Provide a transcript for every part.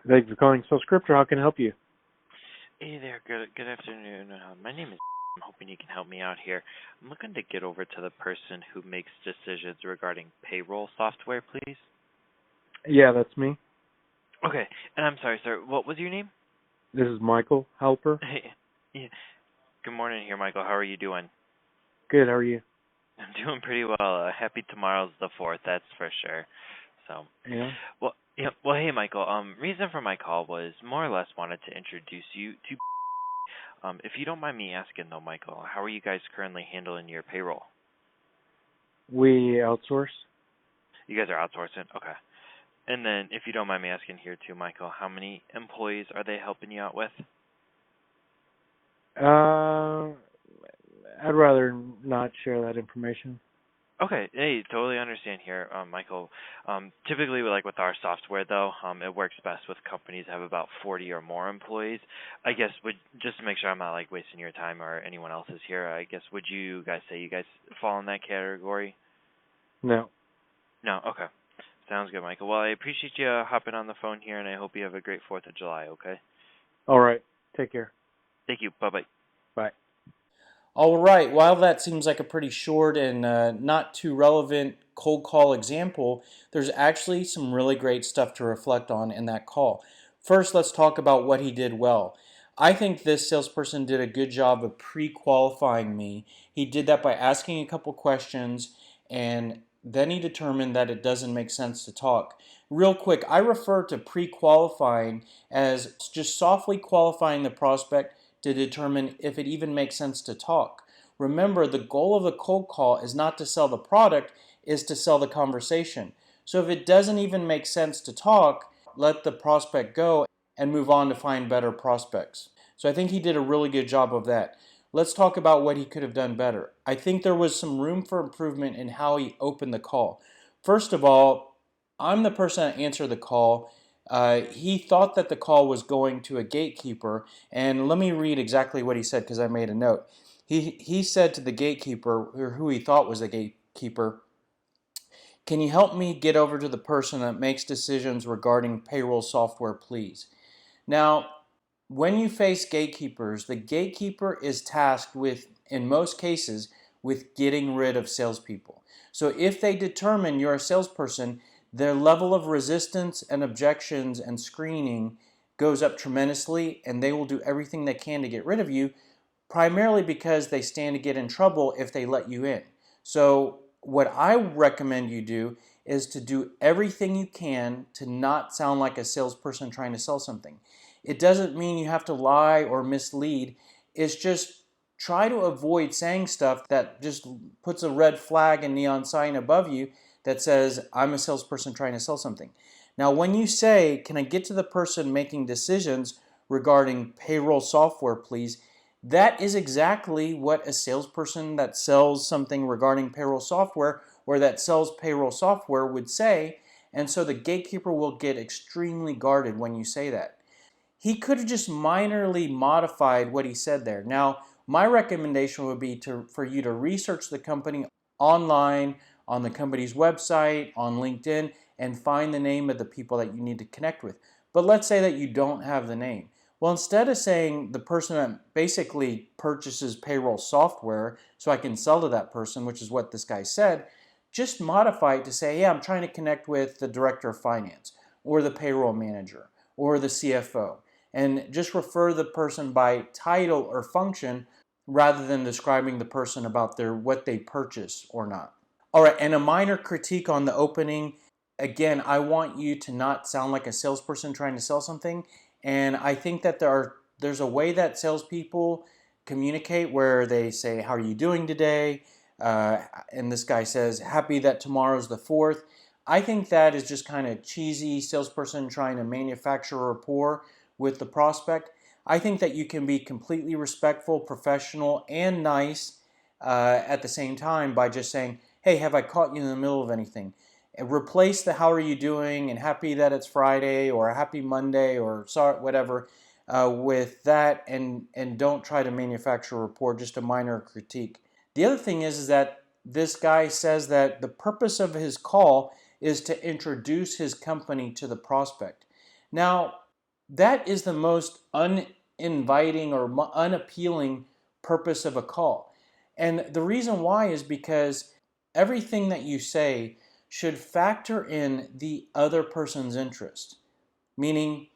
Thank you for calling Scripture. How can I help you? Hey there, good afternoon. My name is. I'm hoping you can help me out here. I'm looking to get over to the person who makes decisions regarding payroll software, please. Yeah, that's me. Okay, and I'm sorry, sir. What was your name? This is Michael Helper. Hey, yeah. Good morning here, Michael. How are you doing? Good. How are you? I'm doing pretty well. Happy tomorrow's the 4th, that's for sure. So, Yeah. well, yeah. Well, hey, Michael. Reason for my call was more or less wanted to introduce you to. If you don't mind me asking though, Michael, how are you guys currently handling your payroll? We outsource. You guys are outsourcing? Okay. And then, if you don't mind me asking here too, Michael, how many employees are they helping you out with? Uh, I'd rather not share that information. Okay, hey, totally understand here, Michael. Typically, like with our software, though, it works best with companies that have about 40 or more employees. I guess would just to make sure I'm not like wasting your time or anyone else's here. I guess would you guys say you guys fall in that category? No. No. Okay. Sounds good, Michael. Well, I appreciate you hopping on the phone here, and I hope you have a great 4th of July. Okay. All right. Take care. Thank you. Bye bye. Bye. All right, while that seems like a pretty short and not too relevant cold call example, there's actually some really great stuff to reflect on in that call. First, let's talk about what he did well. I think this salesperson did a good job of pre-qualifying me. He did that by asking a couple questions, and then he determined that it doesn't make sense to talk. Real quick, I refer to pre-qualifying as just softly qualifying the prospect to determine if it even makes sense to talk. Remember, the goal of a cold call is not to sell the product, is to sell the conversation. So if it doesn't even make sense to talk, let the prospect go and move on to find better prospects. So I think he did a really good job of that. Let's talk about what he could have done better. I think there was some room for improvement in how he opened the call. First of all, I'm the person that answered the call. He thought that the call was going to a gatekeeper, and let me read exactly what he said because I made a note. He said to the gatekeeper, or who he thought was the gatekeeper, "Can you help me get over to the person that makes decisions regarding payroll software, please?" Now, when you face gatekeepers, the gatekeeper is tasked with, in most cases, with getting rid of salespeople. So if they determine you're a salesperson, their level of resistance and objections and screening goes up tremendously, and they will do everything they can to get rid of you, primarily because they stand to get in trouble if they let you in. So what I recommend you do is to do everything you can to not sound like a salesperson trying to sell something. It doesn't mean you have to lie or mislead. It's just try to avoid saying stuff that just puts a red flag and neon sign above you that says, I'm a salesperson trying to sell something. Now, when you say, can I get to the person making decisions regarding payroll software, please? That is exactly what a salesperson that sells something regarding payroll software or that sells payroll software would say. And so the gatekeeper will get extremely guarded when you say that. He could have just minorly modified what he said there. Now, my recommendation would be for you to research the company online, on the company's website, on LinkedIn, and find the name of the people that you need to connect with. But let's say that you don't have the name. Well, instead of saying the person that basically purchases payroll software so I can sell to that person, which is what this guy said, just modify it to say, yeah, I'm trying to connect with the director of finance or the payroll manager or the CFO. And just refer the person by title or function rather than describing the person about what they purchase or not. All right, and a minor critique on the opening. Again, I want you to not sound like a salesperson trying to sell something. And I think that there's a way that salespeople communicate where they say, how are you doing today? And this guy says, happy that tomorrow's the 4th. I think that is just kind of cheesy salesperson trying to manufacture a rapport with the prospect. I think that you can be completely respectful, professional, and nice at the same time by just saying, hey, have I caught you in the middle of anything? And replace the how are you doing and happy that it's Friday or happy Monday or sorry, whatever with that, and don't try to manufacture a rapport, just a minor critique. The other thing is that this guy says that the purpose of his call is to introduce his company to the prospect. Now, That is the most uninviting or unappealing purpose of a call. And the reason why is because everything that you say should factor in the other person's interest. Meaning,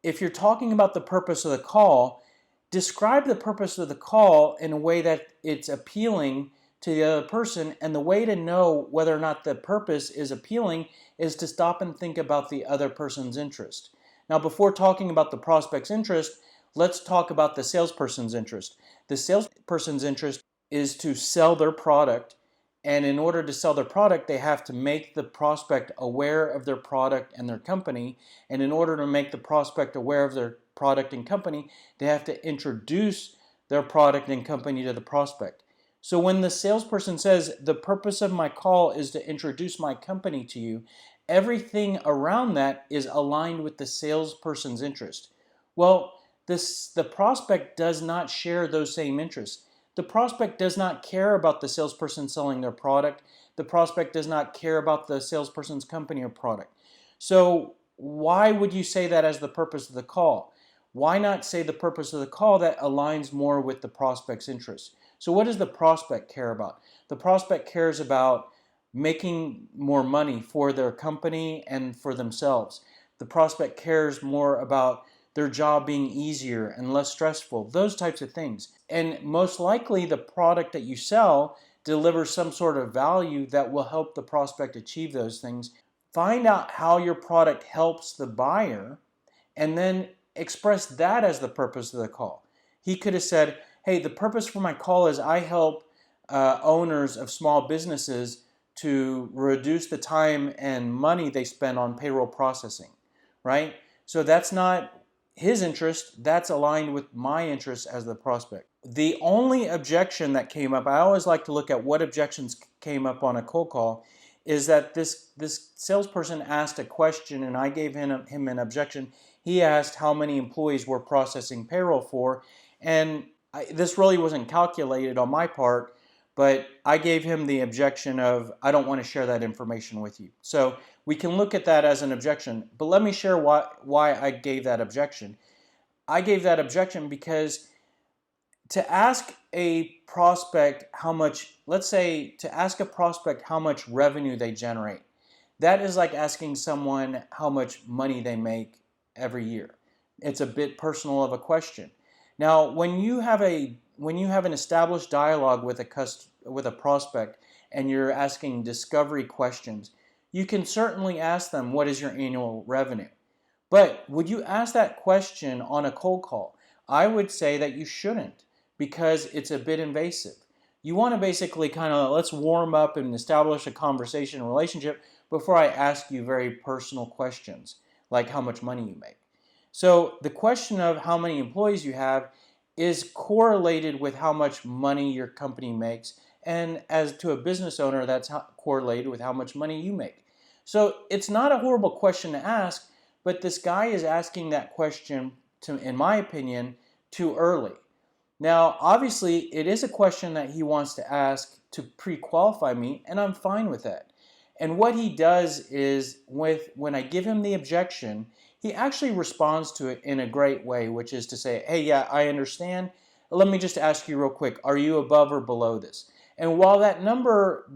if you're talking about the purpose of the call, describe the purpose of the call in a way that it's appealing to the other person. And the way to know whether or not the purpose is appealing is to stop and think about the other person's interest. Now, before talking about the prospect's interest, let's talk about the salesperson's interest. The salesperson's interest is to sell their product. And in order to sell their product, they have to make the prospect aware of their product and their company. And in order to make the prospect aware of their product and company, they have to introduce their product and company to the prospect. So when the salesperson says, the purpose of my call is to introduce my company to you, everything around that is aligned with the salesperson's interest. Well, the prospect does not share those same interests. The prospect does not care about the salesperson selling their product. The prospect does not care about the salesperson's company or product. So why would you say that as the purpose of the call? Why not say the purpose of the call that aligns more with the prospect's interests? So what does the prospect care about? The prospect cares about making more money for their company and for themselves. The prospect cares more about their job being easier and less stressful, those types of things. And most likely the product that you sell delivers some sort of value that will help the prospect achieve those things. Find out how your product helps the buyer and then express that as the purpose of the call. He could have said, hey, the purpose for my call is I help owners of small businesses to reduce the time and money they spend on payroll processing, right? So that's not his interest, that's aligned with my interest as the prospect. The only objection that came up, I always like to look at what objections came up on a cold call, is that this salesperson asked a question and I gave him an objection. He asked how many employees we're processing payroll for, and this really wasn't calculated on my part, but I gave him the objection of, I don't want to share that information with you. So we can look at that as an objection, but let me share why I gave that objection. I gave that objection because to ask a prospect how much, let's say to ask a prospect how much revenue they generate, that is like asking someone how much money they make every year. It's a bit personal of a question. Now, when you have an established dialogue with a prospect and you're asking discovery questions, you can certainly ask them, what is your annual revenue? But would you ask that question on a cold call? I would say that you shouldn't, because it's a bit invasive. You want to basically kind of, let's warm up and establish a conversation, a relationship before I ask you very personal questions, like how much money you make. So the question of how many employees you have is correlated with how much money your company makes. And as to a business owner, that's correlated with how much money you make. So it's not a horrible question to ask, but this guy is asking that question, in my opinion, too early. Now, obviously, it is a question that he wants to ask to pre-qualify me, and I'm fine with that. And what he does is, when I give him the objection, he actually responds to it in a great way, which is to say, hey, yeah, I understand. Let me just ask you real quick, are you above or below this? And while that number,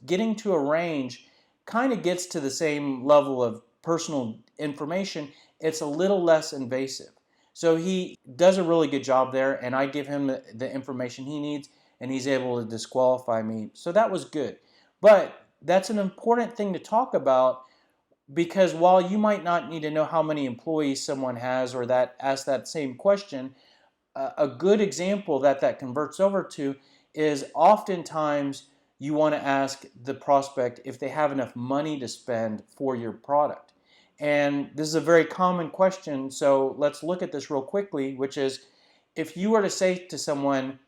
getting to a range, kind of gets to the same level of personal information, it's a little less invasive. So he does a really good job there, and I give him the information he needs, and he's able to disqualify me. So that was good. But that's an important thing to talk about, because while you might not need to know how many employees someone has or that ask that same question, a good example that converts over to is oftentimes you want to ask the prospect if they have enough money to spend for your product. And this is a very common question, so let's look at this real quickly, which is, if you were to say to someone,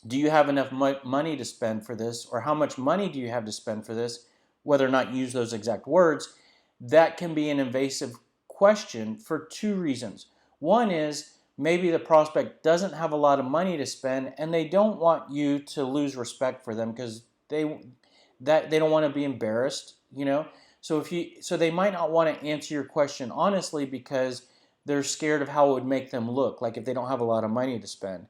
do you have enough money to spend for this, or how much money do you have to spend for this, whether or not you use those exact words, that can be an invasive question for two reasons. One is maybe the prospect doesn't have a lot of money to spend and they don't want you to lose respect for them because they don't want to be embarrassed, you know. So they might not want to answer your question honestly because they're scared of how it would make them look, like if they don't have a lot of money to spend.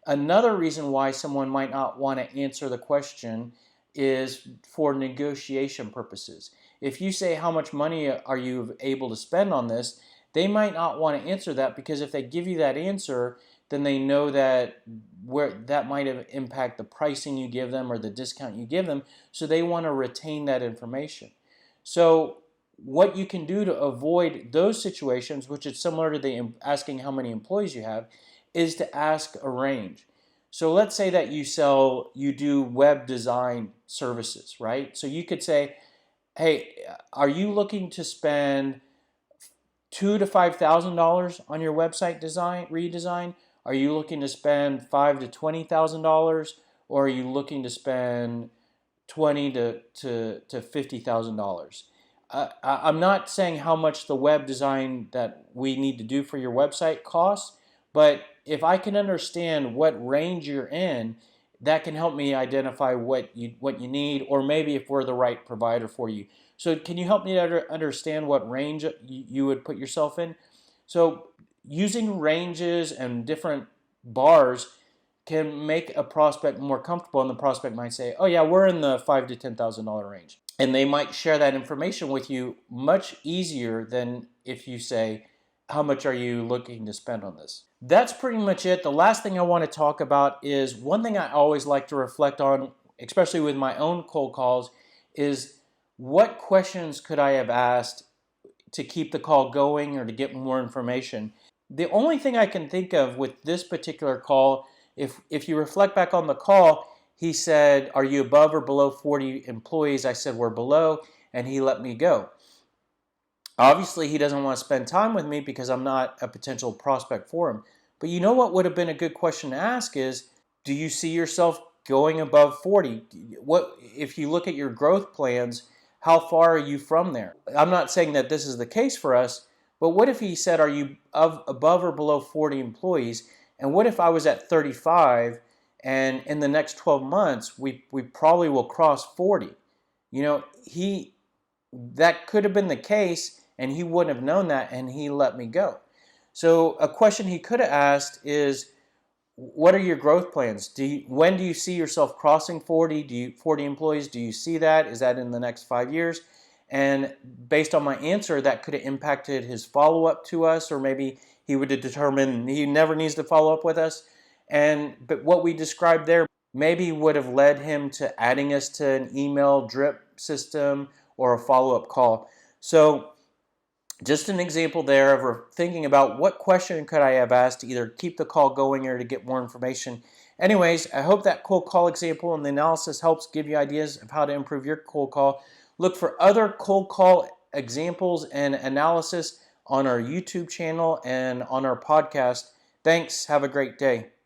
Another reason why someone might not want to answer the question is for negotiation purposes. If you say, how much money are you able to spend on this, they might not want to answer that, because if they give you that answer, then they know that where that might have impact the pricing you give them or the discount you give them, so they want to retain that information. So what you can do to avoid those situations, which is similar to the asking how many employees you have, is to ask a range. So let's say that you do web design services, right? So you could say, hey, are you looking to spend $2,000 to $5,000 on your website redesign? Are you looking to spend $5,000 to $20,000, or are you looking to spend $20,000 to $50,000? I'm not saying how much the web design that we need to do for your website costs, but if I can understand what range you're in, that can help me identify what you need, or maybe if we're the right provider for you. So can you help me to understand what range you would put yourself in? So using ranges and different bars can make a prospect more comfortable, and the prospect might say, oh yeah, we're in the $5,000 to $10,000 range. And they might share that information with you much easier than if you say, how much are you looking to spend on this? That's pretty much it. The last thing I want to talk about is one thing I always like to reflect on, especially with my own cold calls, is what questions could I have asked to keep the call going or to get more information? The only thing I can think of with this particular call, if you reflect back on the call, he said, are you above or below 40 employees? I said, we're below, and he let me go. Obviously, he doesn't want to spend time with me because I'm not a potential prospect for him. But you know what would have been a good question to ask is, do you see yourself going above 40? What if you look at your growth plans, how far are you from there? I'm not saying that this is the case for us, but what if he said, are you above or below 40 employees? And what if I was at 35, and in the next 12 months, we probably will cross 40? You know, that could have been the case, and he wouldn't have known that, and he let me go. So a question he could have asked is, what are your growth plans? When do you see yourself crossing 40? 40 employees? Do you see that? Is that in the next 5 years? And based on my answer, that could have impacted his follow-up to us, or maybe he would have determined he never needs to follow up with us. But what we described there maybe would have led him to adding us to an email drip system or a follow-up call. So just an example there of thinking about what question could I have asked to either keep the call going or to get more information. Anyways, I hope that cold call example and the analysis helps give you ideas of how to improve your cold call. Look for other cold call examples and analysis on our YouTube channel and on our podcast. Thanks. Have a great day.